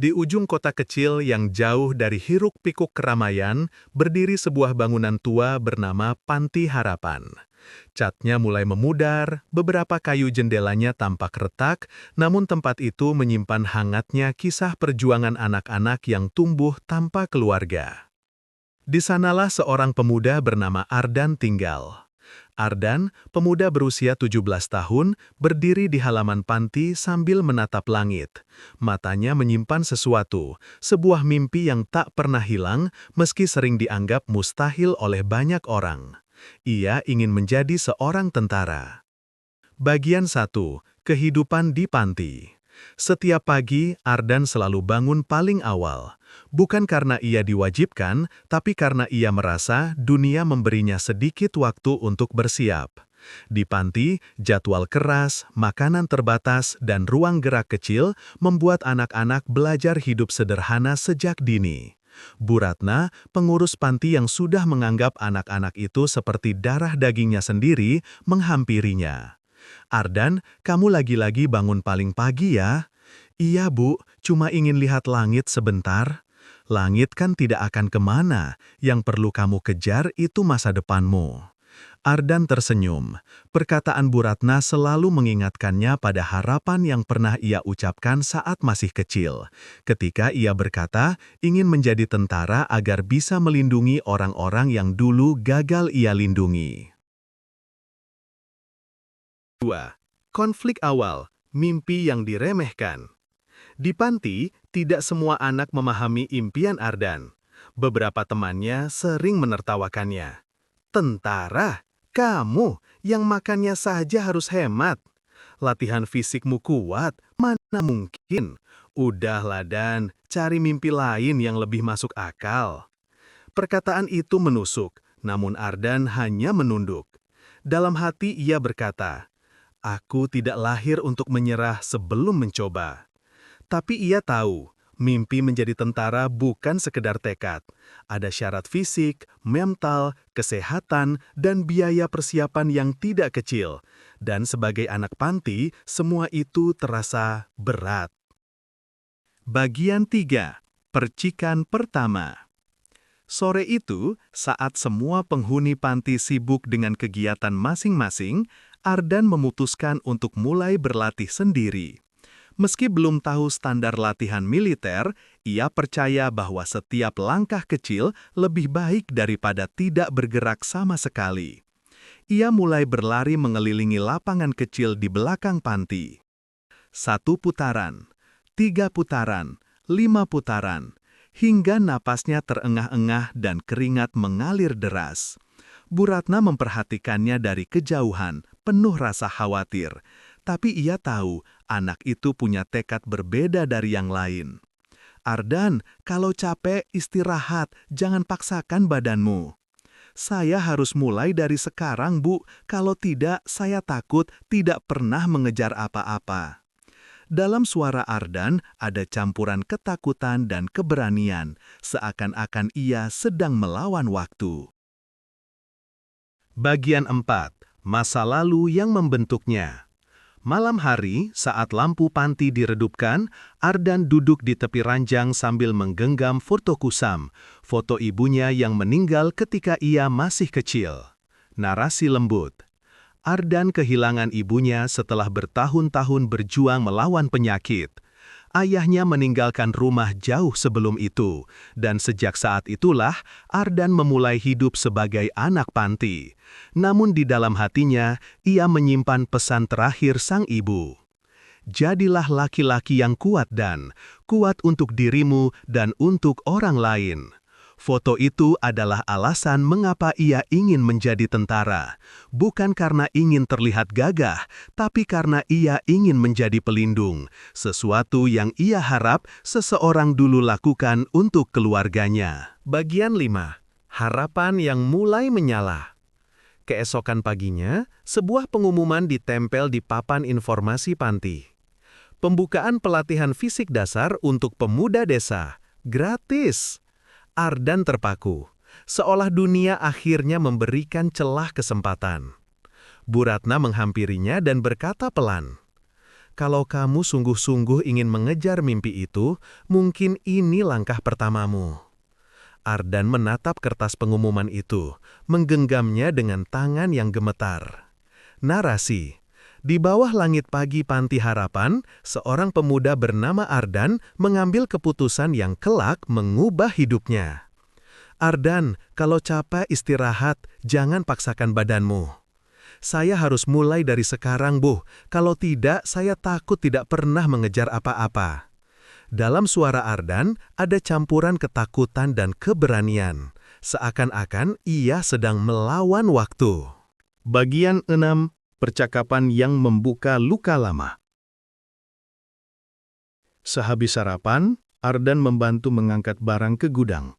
Di ujung kota kecil yang jauh dari hiruk-pikuk keramaian, berdiri sebuah bangunan tua bernama Panti Harapan. Catnya mulai memudar, beberapa kayu jendelanya tampak retak, namun tempat itu menyimpan hangatnya kisah perjuangan anak-anak yang tumbuh tanpa keluarga. Di sanalah seorang pemuda bernama Ardan tinggal. Ardan, pemuda berusia 17 tahun, berdiri di halaman panti sambil menatap langit. Matanya menyimpan sesuatu, sebuah mimpi yang tak pernah hilang meski sering dianggap mustahil oleh banyak orang. Ia ingin menjadi seorang tentara. Bagian 1. Kehidupan di panti. Setiap pagi, Ardan selalu bangun paling awal. Bukan karena ia diwajibkan, tapi karena ia merasa dunia memberinya sedikit waktu untuk bersiap. Di panti, jadwal keras, makanan terbatas, dan ruang gerak kecil membuat anak-anak belajar hidup sederhana sejak dini. Bu Ratna, pengurus panti yang sudah menganggap anak-anak itu seperti darah dagingnya sendiri, menghampirinya. "Ardan, kamu lagi-lagi bangun paling pagi ya?" "Iya, Bu, cuma ingin lihat langit sebentar." "Langit kan tidak akan kemana, yang perlu kamu kejar itu masa depanmu." Ardan tersenyum. Perkataan Bu Ratna selalu mengingatkannya pada harapan yang pernah ia ucapkan saat masih kecil. Ketika ia berkata, ingin menjadi tentara agar bisa melindungi orang-orang yang dulu gagal ia lindungi. 2. Konflik awal, mimpi yang diremehkan. Di panti, tidak semua anak memahami impian Ardan. Beberapa temannya sering menertawakannya. "Tentara? Kamu yang makannya saja harus hemat. Latihan fisikmu kuat, mana mungkin? Udahlah Dan, cari mimpi lain yang lebih masuk akal." Perkataan itu menusuk, namun Ardan hanya menunduk. Dalam hati ia berkata, "Aku tidak lahir untuk menyerah sebelum mencoba." Tapi ia tahu, mimpi menjadi tentara bukan sekedar tekad. Ada syarat fisik, mental, kesehatan, dan biaya persiapan yang tidak kecil. Dan sebagai anak panti, semua itu terasa berat. Bagian 3. Percikan pertama. Sore itu, saat semua penghuni panti sibuk dengan kegiatan masing-masing, Ardan memutuskan untuk mulai berlatih sendiri. Meski belum tahu standar latihan militer, ia percaya bahwa setiap langkah kecil lebih baik daripada tidak bergerak sama sekali. Ia mulai berlari mengelilingi lapangan kecil di belakang panti. 1 putaran, 3 putaran, 5 putaran, hingga napasnya terengah-engah dan keringat mengalir deras. Bu Ratna memperhatikannya dari kejauhan, penuh rasa khawatir. Tapi ia tahu anak itu punya tekad berbeda dari yang lain. "Ardan, kalau capek istirahat, jangan paksakan badanmu." "Saya harus mulai dari sekarang, Bu. Kalau tidak, saya takut tidak pernah mengejar apa-apa." Dalam suara Ardan ada campuran ketakutan dan keberanian, seakan-akan ia sedang melawan waktu. Bagian 4. Masa lalu yang membentuknya. Malam hari, saat lampu panti diredupkan, Ardan duduk di tepi ranjang sambil menggenggam foto kusam, foto ibunya yang meninggal ketika ia masih kecil. Narasi lembut. Ardan kehilangan ibunya setelah bertahun-tahun berjuang melawan penyakit. Ayahnya meninggalkan rumah jauh sebelum itu, dan sejak saat itulah Ardan memulai hidup sebagai anak panti. Namun di dalam hatinya, ia menyimpan pesan terakhir sang ibu. "Jadilah laki-laki yang kuat Dan, kuat untuk dirimu dan untuk orang lain." Foto itu adalah alasan mengapa ia ingin menjadi tentara. Bukan karena ingin terlihat gagah, tapi karena ia ingin menjadi pelindung. Sesuatu yang ia harap seseorang dulu lakukan untuk keluarganya. Bagian 5. Harapan yang mulai menyala. Keesokan paginya, sebuah pengumuman ditempel di papan informasi panti. "Pembukaan pelatihan fisik dasar untuk pemuda desa. Gratis!" Ardan terpaku, seolah dunia akhirnya memberikan celah kesempatan. Bu Ratna menghampirinya dan berkata pelan, Kalau kamu sungguh-sungguh ingin mengejar mimpi itu, mungkin ini langkah pertamamu. Ardan menatap kertas pengumuman itu, menggenggamnya dengan tangan yang gemetar. Narasi. Di bawah langit pagi Panti Harapan, seorang pemuda bernama Ardan mengambil keputusan yang kelak mengubah hidupnya. Ardan, kalau capek istirahat, jangan paksakan badanmu. Saya harus mulai dari sekarang, Bu. Kalau tidak, saya takut tidak pernah mengejar apa-apa. Dalam suara Ardan, ada campuran ketakutan dan keberanian. Seakan-akan ia sedang melawan waktu. Bagian 6. Percakapan yang membuka luka lama. Sehabis sarapan, Ardan membantu mengangkat barang ke gudang.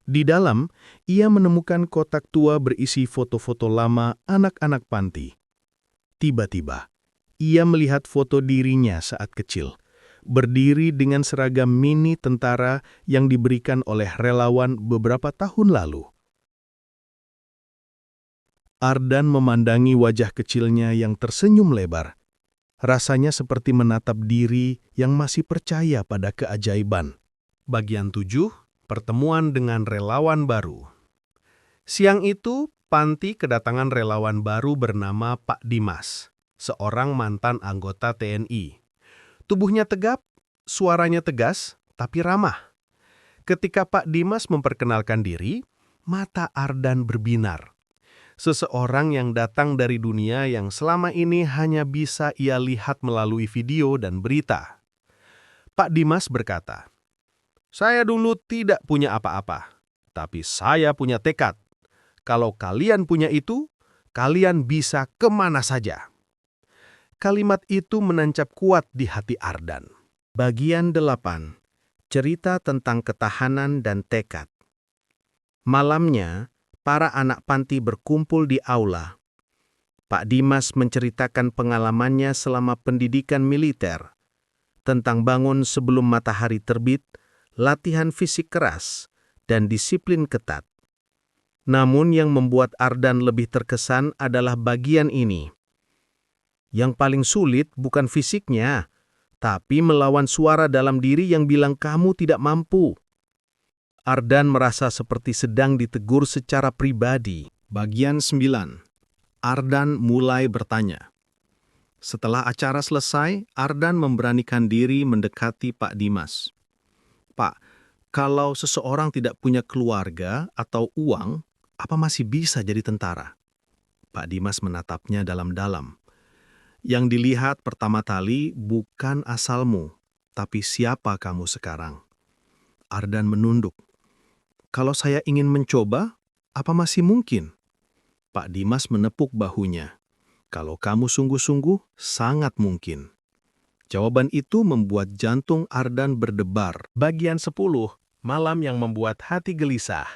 Di dalam, ia menemukan kotak tua berisi foto-foto lama anak-anak panti. Tiba-tiba, ia melihat foto dirinya saat kecil, berdiri dengan seragam mini tentara yang diberikan oleh relawan beberapa tahun lalu. Ardan memandangi wajah kecilnya yang tersenyum lebar. Rasanya seperti menatap diri yang masih percaya pada keajaiban. Bagian 7. Pertemuan dengan relawan baru. Siang itu, Panti kedatangan relawan baru bernama Pak Dimas, seorang mantan anggota TNI. Tubuhnya tegap, suaranya tegas, tapi ramah. Ketika Pak Dimas memperkenalkan diri, mata Ardan berbinar. Seseorang yang datang dari dunia yang selama ini hanya bisa ia lihat melalui video dan berita. Pak Dimas berkata, "Saya dulu tidak punya apa-apa, tapi saya punya tekad. Kalau kalian punya itu, kalian bisa kemana saja." Kalimat itu menancap kuat di hati Ardan. Bagian 8. Cerita tentang ketahanan dan tekad. Malamnya, para anak panti berkumpul di aula. Pak Dimas menceritakan pengalamannya selama pendidikan militer, tentang bangun sebelum matahari terbit, latihan fisik keras, dan disiplin ketat. Namun yang membuat Ardan lebih terkesan adalah bagian ini. Yang paling sulit bukan fisiknya, tapi melawan suara dalam diri yang bilang kamu tidak mampu. Ardan merasa seperti sedang ditegur secara pribadi. Bagian 9. Ardan mulai bertanya. Setelah acara selesai, Ardan memberanikan diri mendekati Pak Dimas. "Pak, kalau seseorang tidak punya keluarga atau uang, apa masih bisa jadi tentara?" Pak Dimas menatapnya dalam-dalam. "Yang dilihat pertama kali bukan asalmu, tapi siapa kamu sekarang." Ardan menunduk. "Kalau saya ingin mencoba, apa masih mungkin?" Pak Dimas menepuk bahunya. "Kalau kamu sungguh-sungguh, sangat mungkin." Jawaban itu membuat jantung Ardan berdebar. Bagian 10. Malam yang membuat hati gelisah.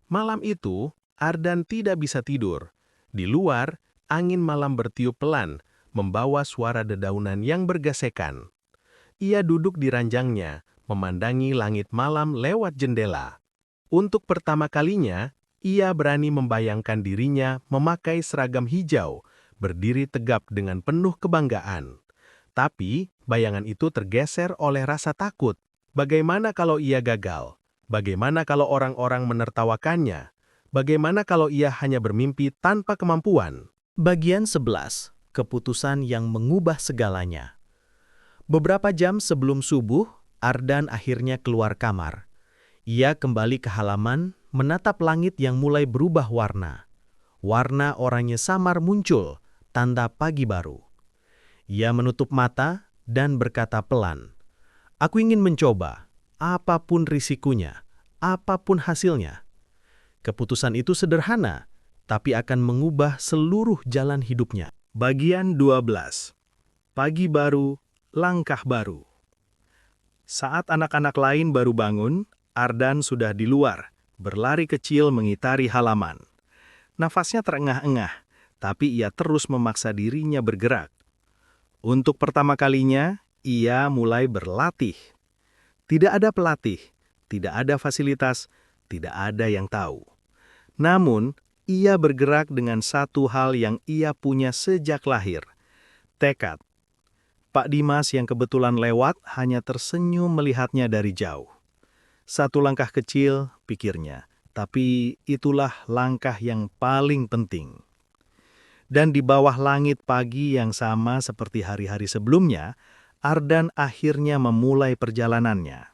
Malam itu, Ardan tidak bisa tidur. Di luar, angin malam bertiup pelan, membawa suara dedaunan yang bergesekan. Ia duduk di ranjangnya, memandangi langit malam lewat jendela. Untuk pertama kalinya, ia berani membayangkan dirinya memakai seragam hijau, berdiri tegap dengan penuh kebanggaan. Tapi, bayangan itu tergeser oleh rasa takut. Bagaimana kalau ia gagal? Bagaimana kalau orang-orang menertawakannya? Bagaimana kalau ia hanya bermimpi tanpa kemampuan? Bagian 11. Keputusan yang mengubah segalanya. Beberapa jam sebelum subuh, Ardan akhirnya keluar kamar. Ia kembali ke halaman, menatap langit yang mulai berubah warna. Warna oranye samar muncul, tanda pagi baru. Ia menutup mata dan berkata pelan, "Aku ingin mencoba, apapun risikonya, apapun hasilnya." Keputusan itu sederhana, tapi akan mengubah seluruh jalan hidupnya. Bagian 12. Pagi baru, langkah baru. Saat anak-anak lain baru bangun, Ardan sudah di luar, berlari kecil mengitari halaman. Nafasnya terengah-engah, tapi ia terus memaksa dirinya bergerak. Untuk pertama kalinya, ia mulai berlatih. Tidak ada pelatih, tidak ada fasilitas, tidak ada yang tahu. Namun, ia bergerak dengan satu hal yang ia punya sejak lahir, tekad. Pak Dimas yang kebetulan lewat hanya tersenyum melihatnya dari jauh. Satu langkah kecil, pikirnya, tapi itulah langkah yang paling penting. Dan di bawah langit pagi yang sama seperti hari-hari sebelumnya, Ardan akhirnya memulai perjalanannya.